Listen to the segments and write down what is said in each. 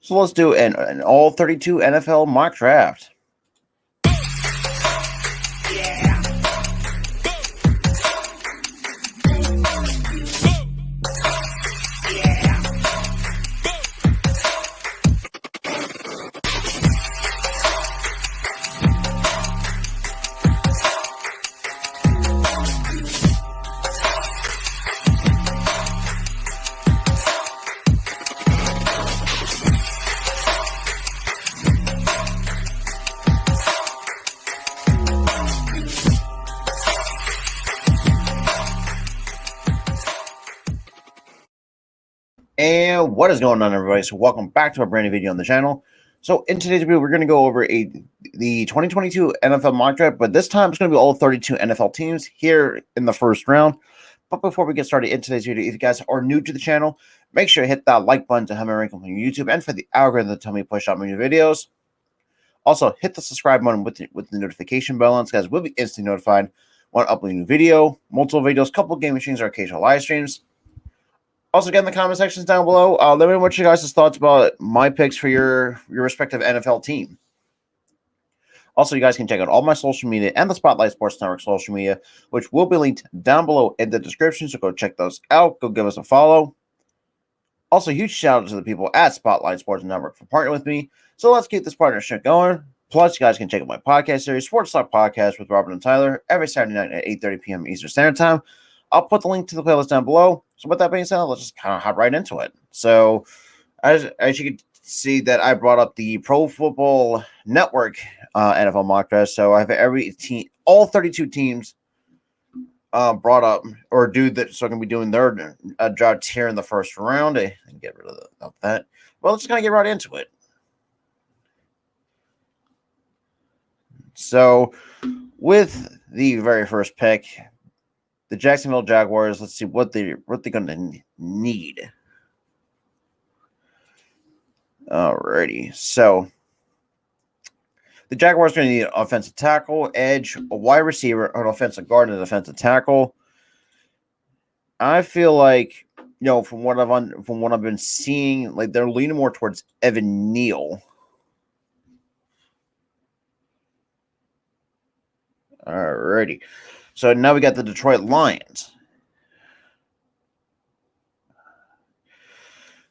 So let's do an all 32 NFL mock draft. And what is going on, everybody? So welcome back to a brand new video on the channel. So in today's video, we're going to go over the 2022 NFL mock draft, but this time it's going to be all 32 NFL teams here in the first round. But before we get started in today's video, if you guys are new to the channel, make sure to hit that like button to help me rank on YouTube and for the algorithm to tell me to push out my new videos. Also, hit the subscribe button with the notification bell on, so guys will be instantly notified when I upload a new video, multiple videos, couple of gaming streams, or occasional live streams. Also, get in the comment sections down below. Let me know what you guys' thoughts about my picks for your respective NFL team. Also, you guys can check out all my social media and the Spotlight Sports Network social media, which will be linked down below in the description. So go check those out. Go give us a follow. Also, huge shout out to the people at Spotlight Sports Network for partnering with me. So let's keep this partnership going. Plus, you guys can check out my podcast series, Sports Talk Podcast with Robert and Tyler, every Saturday night at 8:30 p.m. Eastern Standard Time. I'll put the link to the playlist down below. So with that being said, let's just kind of hop right into it. So as you can see that I brought up the Pro Football Network NFL mock draft. So I have every team, all 32 teams brought up or do that. So I'm going to be doing their drafts here in the first round. I can get rid of that. Well, let's just kind of get right into it. So with the very first pick, the Jacksonville Jaguars, let's see what they're going to need. Alrighty. So the Jaguars are going to need an offensive tackle, edge, a wide receiver, an offensive guard, and an offensive tackle. I feel like, from what I've been seeing, like they're leaning more towards Evan Neal. Alrighty. So now we got the Detroit Lions.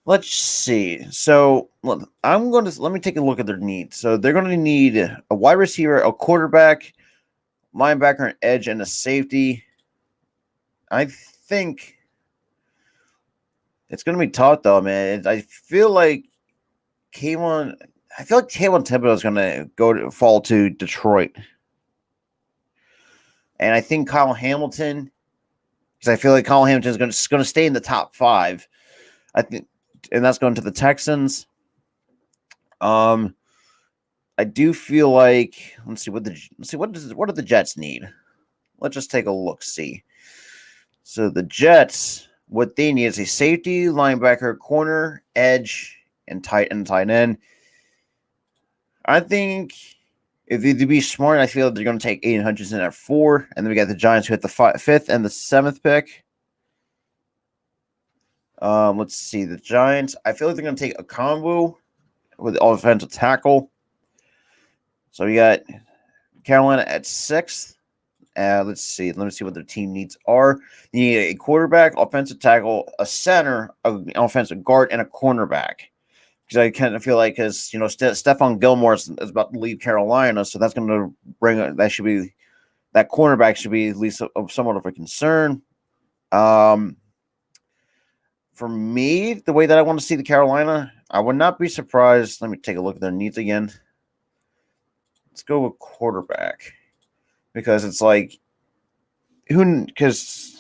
Let's see. So let me take a look at their needs. So they're going to need a wide receiver, a quarterback, linebacker, an edge, and a safety. I think it's going to be tough, though, man. I feel like Kayvon Thibodeaux is going to fall to Detroit. And I think Kyle Hamilton, because I feel like Kyle Hamilton is going to stay in the top 5. I think, and that's going to the Texans. I do feel like what do the Jets need? Let's just take a look. See. So the Jets, what they need is a safety, linebacker, corner, edge, and tight end. I think if they be smart, I feel they're going to take Aiden Hutchinson at 4, and then we got the Giants who hit the 5th and the 7th pick. Let's see the Giants. I feel like they're going to take a combo with the offensive tackle. So we got Carolina at 6th. Let's see. Let me see what their team needs are. You need a quarterback, offensive tackle, a center, an offensive guard, and a cornerback. Because I kind of feel like, Stephon Gilmore is about to leave Carolina, so that's going to bring that cornerback should be at least somewhat of a concern. For me, the way that I want to see the Carolina, I would not be surprised. Let me take a look at their needs again. Let's go with quarterback. Because it's like, because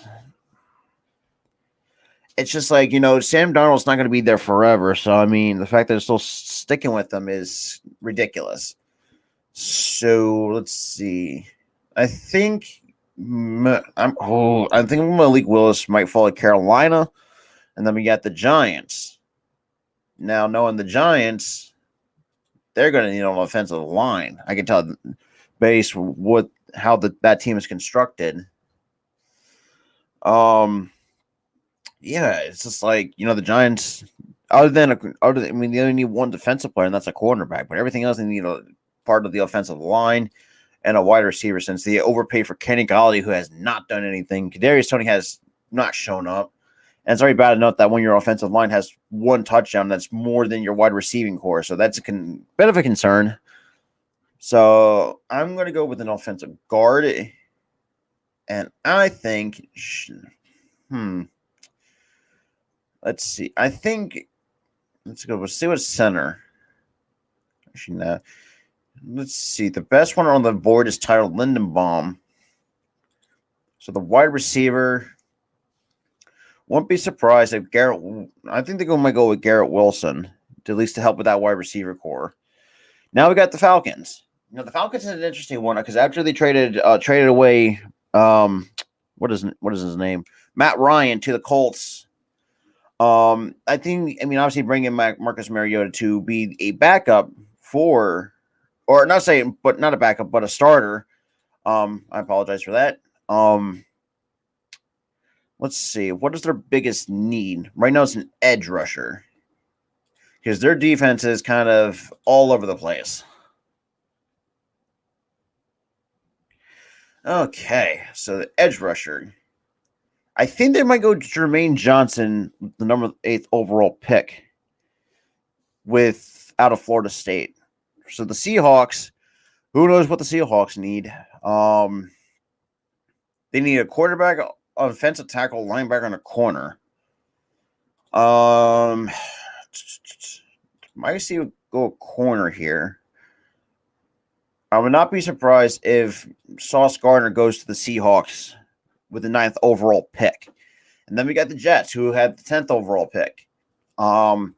it's just like, Sam Darnold's not going to be there forever. So, I mean, the fact that they're still sticking with them is ridiculous. So, let's see. I think Malik Willis might fall at Carolina. And then we got the Giants. Now, knowing the Giants, they're going to need an offensive line. I can tell based how that team is constructed. Yeah, it's just like, the Giants, I mean, they only need one defensive player, and that's a cornerback. But everything else, they need a part of the offensive line and a wide receiver. Since they overpaid for Kenny Golladay, who has not done anything, Kadarius Toney has not shown up, and it's already bad to note that when your offensive line has one touchdown, that's more than your wide receiving core. So that's a bit of a concern. So I'm going to go with an offensive guard, and I think, let's see. I think let's go. We'll see what center. Actually, no. Let's see. The best one on the board is Tyler Lindenbaum. So the wide receiver, won't be surprised if Garrett. I think they might go with Garrett Wilson to at least to help with that wide receiver core. Now we got the Falcons. The Falcons is an interesting one because after they traded away, what is his name, Matt Ryan to the Colts. I mean, obviously bringing Marcus Mariota to be a backup for, or not saying, but not a backup, but a starter. I apologize for that. Let's see. What is their biggest need? Right now it's an edge rusher. Because their defense is kind of all over the place. Okay, so the edge rusher. I think they might go Jermaine Johnson, the number 8th overall pick, out of Florida State. So the Seahawks, who knows what the Seahawks need? They need a quarterback, offensive tackle, linebacker, and a corner. Might see go corner here. I would not be surprised if Sauce Gardner goes to the Seahawks with the 9th overall pick. And then we got the Jets, who had the 10th overall pick. The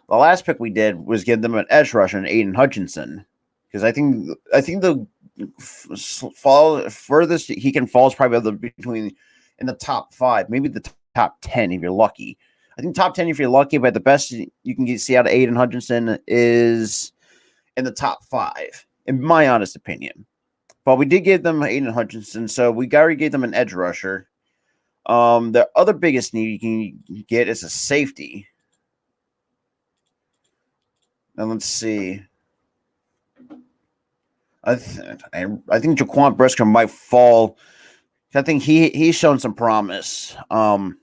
last pick we did was give them an edge rusher, and Aiden Hutchinson, because I think the furthest he can fall is probably between in the top 5, maybe the top 10 if you're lucky. I think top 10 if you're lucky, but the best you can see out of Aiden Hutchinson is in the top 5, in my honest opinion. But we did give them Aiden Hutchinson, so we already gave them an edge rusher. The other biggest need you can get is a safety. Now let's see. I think Jaquan Brisker might fall. I think he's shown some promise. Toward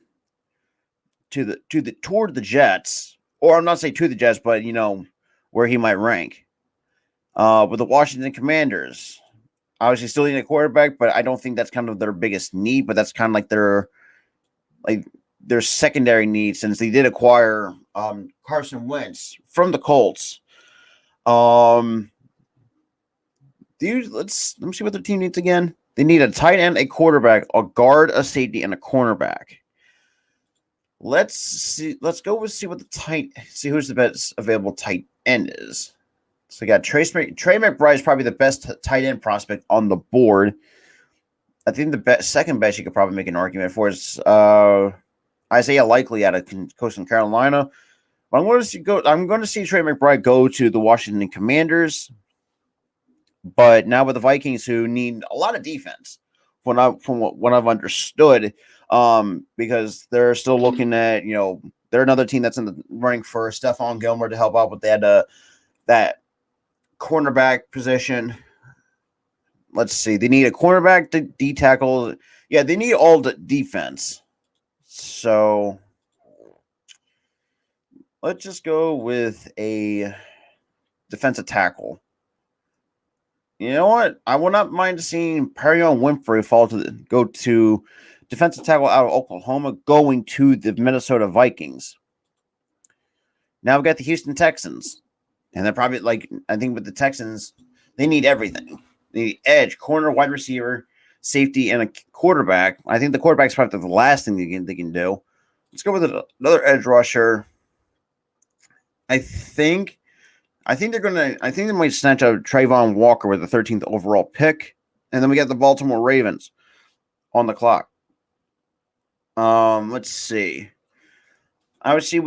the Jets, or I'm not saying to the Jets, but where he might rank. With the Washington Commanders, obviously still need a quarterback, but I don't think that's kind of their biggest need. But that's kind of like their secondary need, since they did acquire Carson Wentz from the Colts. Let me see what their team needs again. They need a tight end, a quarterback, a guard, a safety, and a cornerback. Let's see. Let's go see who's the best available tight end is. So we got Trey McBride is probably the best tight end prospect on the board. I think the second best you could probably make an argument for is Isaiah Likely out of Coastal Carolina. But I'm going to see Trey McBride go to the Washington Commanders. But now with the Vikings, who need a lot of defense, from what I've understood, because they're still looking at, they're another team that's in the running for Stephon Gilmore to help out with that cornerback position. Let's see. They need a cornerback, D tackle. Yeah, they need all the defense. So let's just go with a defensive tackle. You know what? I would not mind seeing Perion Winfrey go to defensive tackle out of Oklahoma, going to the Minnesota Vikings. Now we've got the Houston Texans. And they're probably I think with the Texans, they need everything. They need edge, corner, wide receiver, safety, and a quarterback. I think the quarterback's probably the last thing they can do. Let's go with another edge rusher. I think they might snatch out Trayvon Walker with the 13th overall pick. And then we got the Baltimore Ravens on the clock. Let's see. Obviously,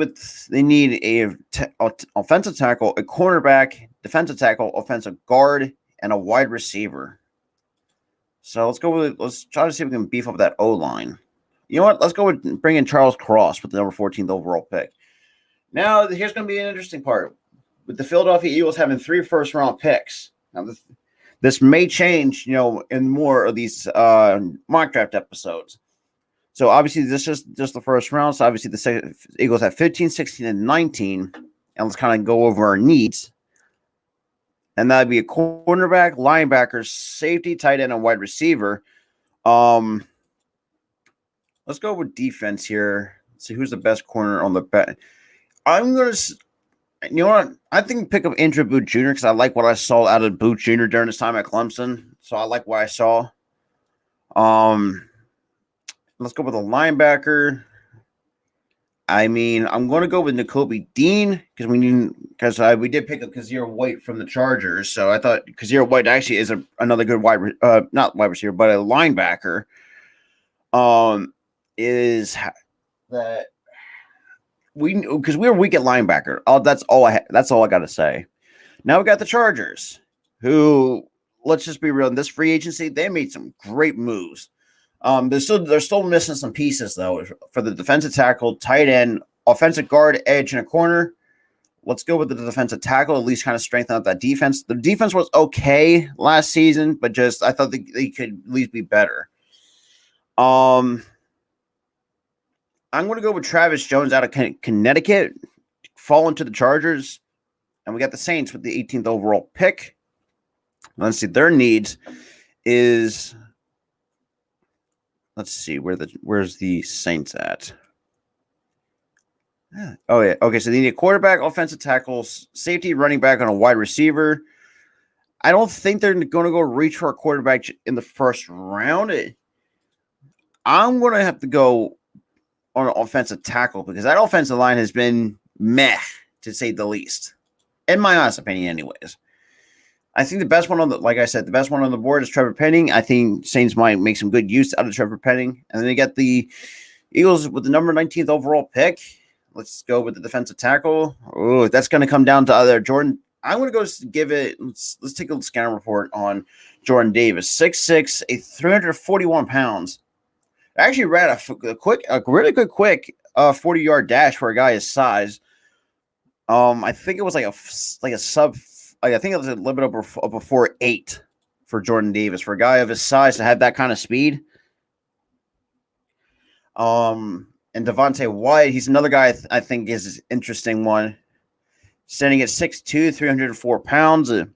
they need a offensive tackle, a cornerback, defensive tackle, offensive guard, and a wide receiver. So let's try to see if we can beef up that O-line. You know what? Let's go with bring in Charles Cross with the number 14th overall pick. Now, here's going to be an interesting part. With the Philadelphia Eagles having 3 first-round picks, now this may change, in more of these mock draft episodes. So obviously, this is just the first round. So obviously, the Eagles have 15, 16, and 19. And let's kind of go over our needs. And that'd be a cornerback, linebacker, safety, tight end, and wide receiver. Let's go with defense here. Let's see who's the best corner on the bet. I'm going to, you know what? I think pick up Andrew Booth Jr. because I like what I saw out of Booth Jr. during his time at Clemson. So I like what I saw. Let's go with a linebacker. I mean, I'm going to go with Nakobe Dean because we did pick up Kazir White from the Chargers. So I thought Kazir White actually is another good not wide receiver, but a linebacker. Is that because we were weak at linebacker. That's all I got to say. Now we got the Chargers, who, let's just be real, in this free agency, they made some great moves. They're still missing some pieces though for the defensive tackle, tight end, offensive guard, edge, and a corner. Let's go with the defensive tackle, at least kind of strengthen up that defense. The defense was okay last season, but just I thought they could at least be better. I'm going to go with Travis Jones out of Connecticut, fall into the Chargers, and we got the Saints with the 18th overall pick. Let's see, their needs is. Let's see where's the Saints at. Oh yeah, okay. So they need a quarterback, offensive tackles, safety, running back, and a wide receiver. I don't think they're going to go reach for a quarterback in the first round. I'm going to have to go on an offensive tackle because that offensive line has been meh, to say the least, in my honest opinion, anyways. I think the best one the best one on the board is Trevor Penning. I think Saints might make some good use out of Trevor Penning. And then they get the Eagles with the number 19th overall pick. Let's go with the defensive tackle. Oh, that's going to come down to either Jordan. I'm going to go give it. Let's take a scanner report on Jordan Davis. 6'6", 341 pounds. I actually ran a really good 40-yard dash for a guy his size. I think it was like a sub. I think it was a little bit over a 4.8 for Jordan Davis for a guy of his size to have that kind of speed. And Devontae White, he's another guy I think is an interesting one. Standing at 6'2", 304 pounds. Even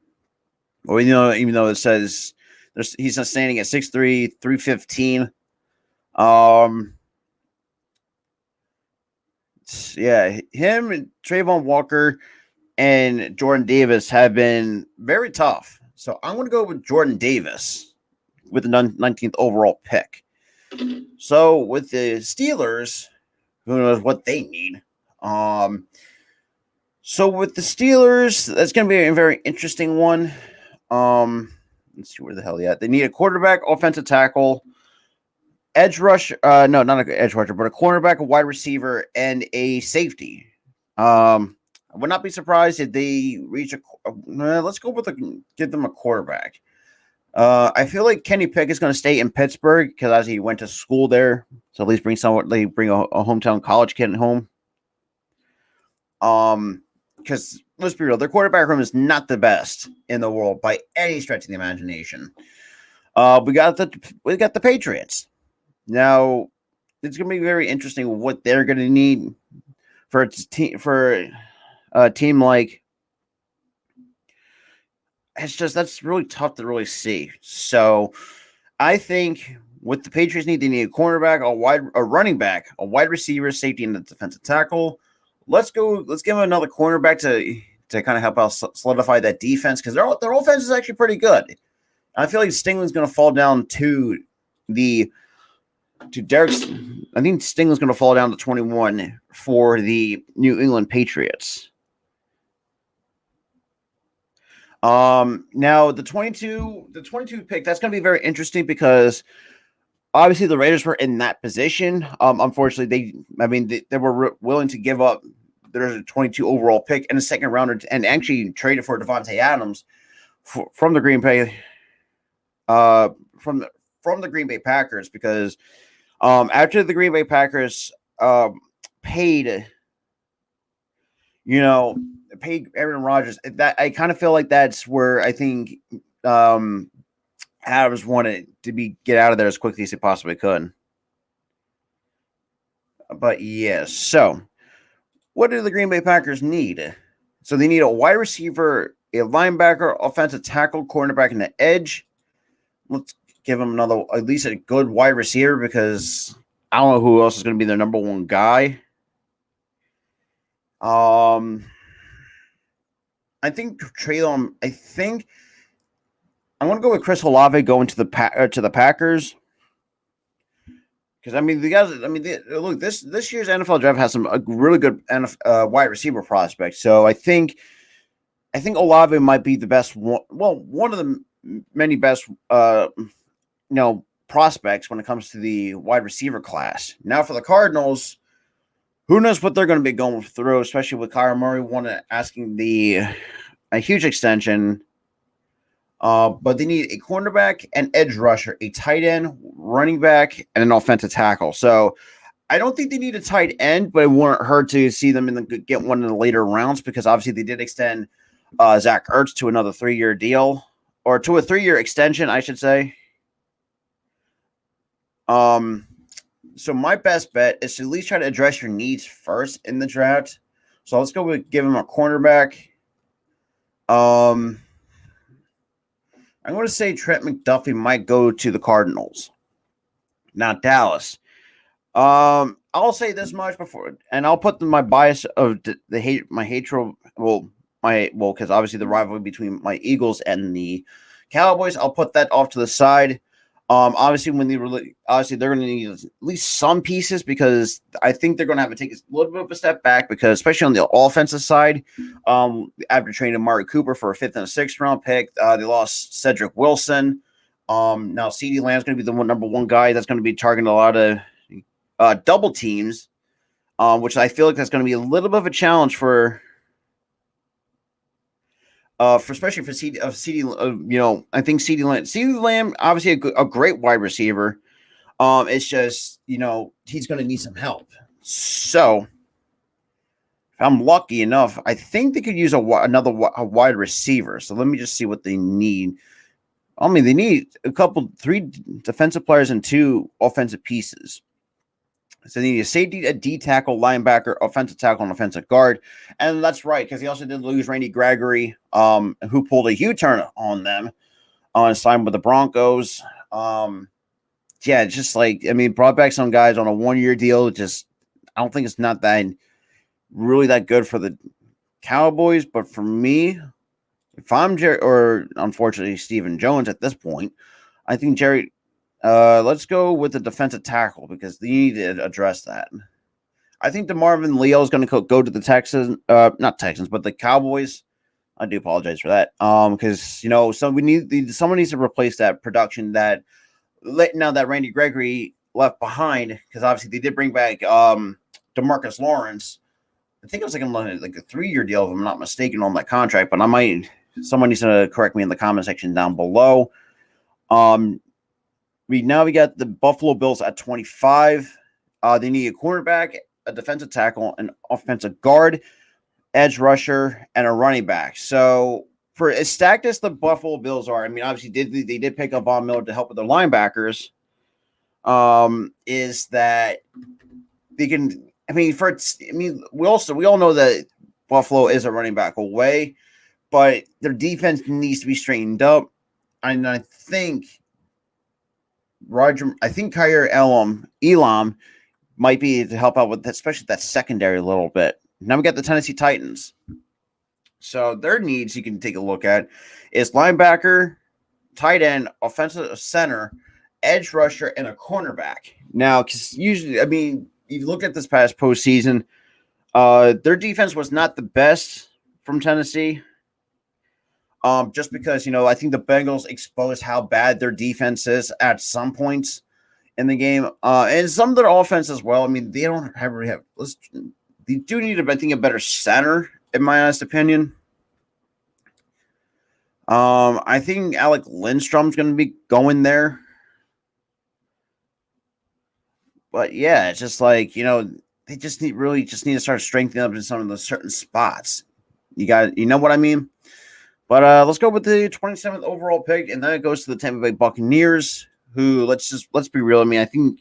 though it says he's not standing at 6'3", 315. Yeah, him and Trayvon Walker and Jordan Davis have been very tough. So I'm going to go with Jordan Davis with the 19th overall pick. So with the Steelers, who knows what they need. So with the Steelers, that's going to be a very interesting one. Let's see where the hell they at. They need a quarterback, offensive tackle, edge rush. No, not an edge rusher, but a cornerback, a wide receiver, and a safety. I would not be surprised if they reach let's go with give them a quarterback. I feel like Kenny Pickett is going to stay in Pittsburgh because as he went to school there, so at least bring a hometown college kid home. Because let's be real, their quarterback room is not the best in the world by any stretch of the imagination. We got the Patriots. Now it's going to be very interesting what they're going to need for a team like. That's really tough to really see. So I think what the Patriots need, they need a cornerback, a running back, a wide receiver, safety, and a defensive tackle. Let's give them another cornerback to kind of help out solidify that defense because their offense is actually pretty good. I feel like Stingley's going to fall down to Derek's. I think Stingley's going to fall down to 21 for the New England Patriots. Now the 22 pick, that's going to be very interesting because obviously the Raiders were in that position. Unfortunately, they were willing to give up their 22 overall pick in the second round and actually traded for Devontae Adams from the Green Bay, from the Green Bay Packers because after the Green Bay Packers paid you know, pay Aaron Rodgers. That I kind of feel like that's where I think Adams wanted to get out of there as quickly as he possibly could. But yes, so what do the Green Bay Packers need? So they need a wide receiver, a linebacker, offensive tackle, cornerback, and an edge. Let's give them at least a good wide receiver because I don't know who else is going to be their number one guy. I think Traylon. I think I'm going to go with Chris Olave going to the Packers. Because I mean, the guys. I mean, look, this year's NFL draft has some really good wide receiver prospects. So I think Olave might be the best one. Well, one of the many best, prospects when it comes to the wide receiver class. Now for the Cardinals, who knows what they're going to be going through, especially with Kyler Murray asking a huge extension. But they need a cornerback, an edge rusher, a tight end, running back, and an offensive tackle. So I don't think they need a tight end, but it wouldn't hurt to see them get one in the later rounds because obviously they did extend Zach Ertz to another 3-year deal, or to a 3-year extension, I should say. So my best bet is to at least try to address your needs first in the draft. So let's go with give him a cornerback. I'm going to say Trent McDuffie might go to the Cardinals, not Dallas. I'll say this much before, and I'll put my bias of my hatred. Because obviously the rivalry between my Eagles and the Cowboys, I'll put that off to the side. Obviously they're going to need at least some pieces because I think they're going to have to take a little bit of a step back because especially on the offensive side, after trading Amari Cooper for a 5th and a 6th round pick, they lost Cedric Wilson. Now CeeDee Lamb's going to be the number one guy that's going to be targeting a lot of double teams, which I feel like that's going to be a little bit of a challenge for especially for CD, I think CeeDee Lamb, obviously a great wide receiver. It's just, he's going to need some help. So if I'm lucky enough, I think they could use another wide receiver. So let me just see what they need. I mean, they need 3 defensive players and 2 offensive pieces. So they need a safety, a D tackle, linebacker, offensive tackle, and offensive guard. And that's right, because he also did lose Randy Gregory, who pulled a U-turn on them on signed with the Broncos. Just brought back some guys on a 1-year deal. I don't think it's not that really that good for the Cowboys. But for me, if I'm Jerry, or unfortunately Stephen Jones at this point, I think Jerry. Let's go with the defensive tackle because they need to address that. I think DeMarvin Leal is going to go to the Texans, not Texans, but the Cowboys. I do apologize for that. Because someone needs to replace that production now that Randy Gregory left behind. Because obviously they did bring back DeMarcus Lawrence. I think it was like a 3-year deal if I'm not mistaken on that contract. But someone needs to correct me in the comment section down below. We got the Buffalo Bills at 25. They need a cornerback, a defensive tackle, an offensive guard, edge rusher, and a running back. So for as stacked as the Buffalo Bills are, I mean, obviously they did pick up Von Miller to help with their linebackers. Is that they can? I mean, we all know that Buffalo is a running back away, but their defense needs to be straightened up, and I think. Kaiir Elam might be to help out with that, especially that secondary a little bit. Now we got the Tennessee Titans. So their needs you can take a look at is linebacker, tight end, offensive center, edge rusher, and a cornerback. Now, because usually, I mean, if you look at this past postseason, their defense was not the best from Tennessee. Just because, I think the Bengals exposed how bad their defense is at some points in the game. And some of their offense as well. I mean, they don't really have they do need, I think, a better center, in my honest opinion. I think Alec Lindstrom's going to be going there. But yeah, it's just like, they just need to start strengthening up in some of those certain spots. You know what I mean? But let's go with the 27th overall pick, and then it goes to the Tampa Bay Buccaneers, who let's be real. I mean, I think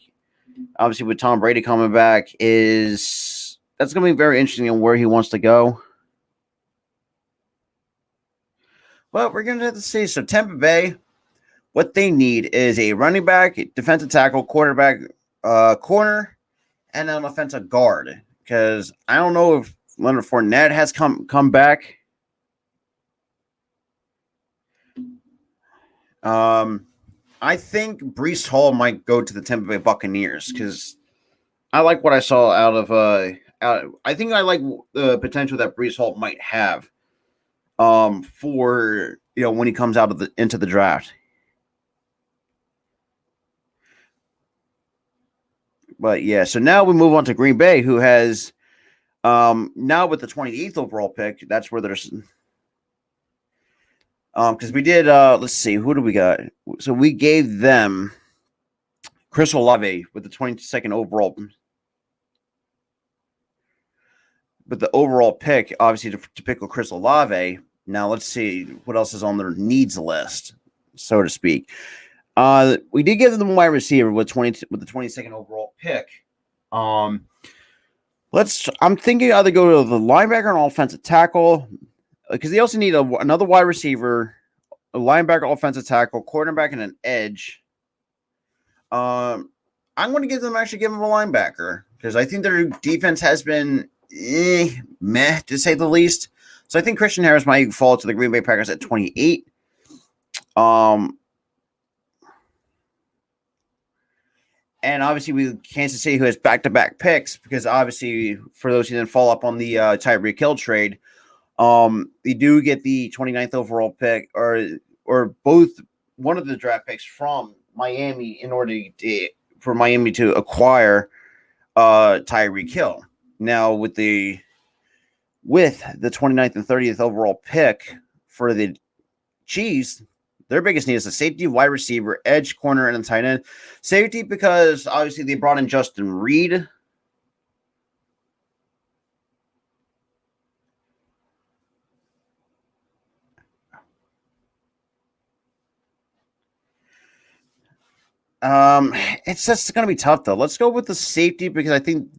obviously with Tom Brady coming back, that's going to be very interesting on where he wants to go. But we're going to have to see. So Tampa Bay, what they need is a running back, defensive tackle, quarterback, corner, and an offensive guard. Because I don't know if Leonard Fournette has come back. I think Breece Hall might go to the Tampa Bay Buccaneers because I like what I saw out of. I think I like the potential that Breece Hall might have. For when he comes out of into the draft. But yeah, so now we move on to Green Bay, who has now with the 28th overall pick. That's where there's because we did let's see, who do we got? So we gave them Chris Olave with the 22nd overall. But the overall pick, obviously, to pick with Chris Olave. Now let's see what else is on their needs list, so to speak. We did give them a wide receiver with the 22nd overall pick. I'm thinking either go to the linebacker and offensive tackle because they also need another wide receiver, a linebacker, offensive tackle, quarterback, and an edge. I'm going to give them a linebacker because I think their defense has been meh to say the least. So I think Christian Harris might fall to the Green Bay Packers at 28. And obviously with Kansas City, who has back-to-back picks, because obviously for those who didn't fall up on the Tyreek Hill trade, they do get the 29th overall pick or both one of the draft picks from Miami in order for Miami to acquire Tyreek Hill. Now with the 29th and 30th overall pick for the Chiefs, their biggest need is a safety, wide receiver, edge, corner, and a tight end. Safety because obviously they brought in Justin Reed. It's just going to be tough though. Let's go with the safety because I think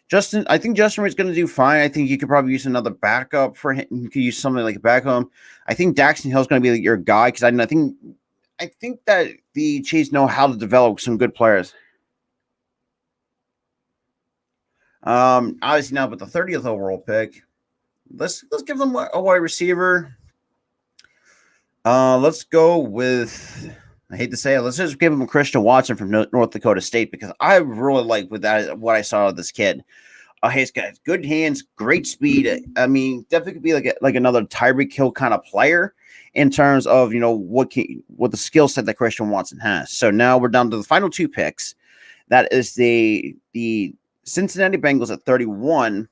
Justin Reed's going to do fine. I think you could probably use another backup for him. You could use something like a backup. I think Daxton Hill's going to be your guy because I think that the Chiefs know how to develop some good players. Obviously now with the 30th overall pick, let's give them a wide receiver. Let's go with. I hate to say it. Let's just give him Christian Watson from North Dakota State because I really like what I saw of this kid. He's got good hands, great speed. I mean, definitely could be like another Tyreek Hill kind of player in terms of what the skill set that Christian Watson has. So now we're down to the final two picks. That is the Cincinnati Bengals at 31.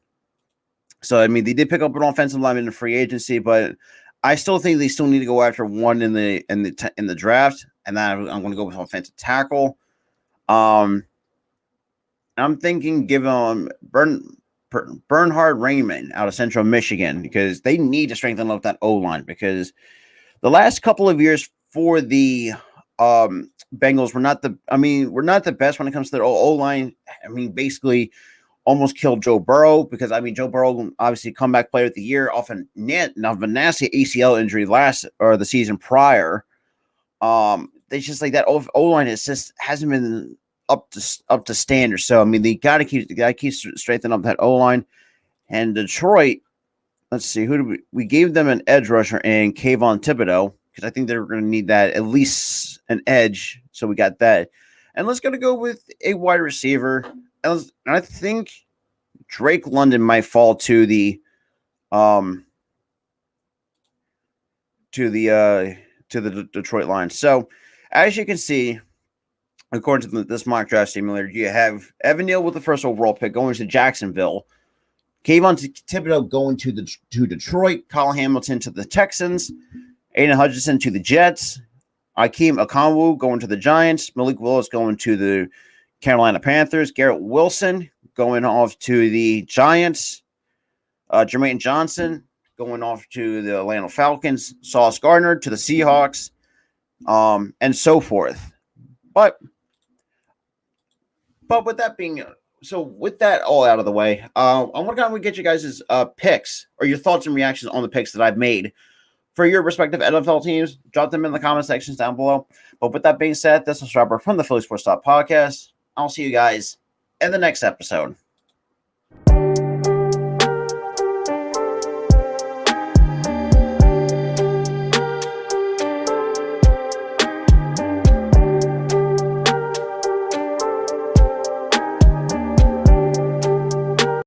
So I mean, they did pick up an offensive lineman in free agency, but I still think they still need to go after one in the draft. And then I'm going to go with offensive tackle. I'm thinking give them Bernhard Raymond out of Central Michigan because they need to strengthen up that O-line because the last couple of years for the Bengals were not the best when it comes to their O-line. I mean, basically almost killed Joe Burrow because Joe Burrow obviously comeback player of the year off a nasty ACL injury the season prior. They just like that O-line hasn't been up to standard. So I mean they gotta keep strengthening up that O-line. And Detroit, let's see, who do we gave them an edge rusher and Kayvon Thibodeau because I think they're going to need that at least an edge. So we got that, and let's go with a wide receiver. And I think Drake London might fall to the Detroit Lions. So as you can see, according to this mock draft simulator, you have Evan Neal with the first overall pick going to Jacksonville, Kayvon Thibodeau going to Detroit, Kyle Hamilton to the Texans, Aiden Hutchinson to the Jets, Akeem Okonwu going to the Giants, Malik Willis going to the Carolina Panthers, Garrett Wilson going off to the Giants. Jermaine Johnson going off to the Atlanta Falcons. Sauce Gardner to the Seahawks, and so forth. But with that being so, with that all out of the way, I want to kind of get you guys' picks or your thoughts and reactions on the picks that I've made for your respective NFL teams. Drop them in the comment sections down below. But with that being said, this is Robert from the Philly Sports Talk Podcast. I'll see you guys in the next episode.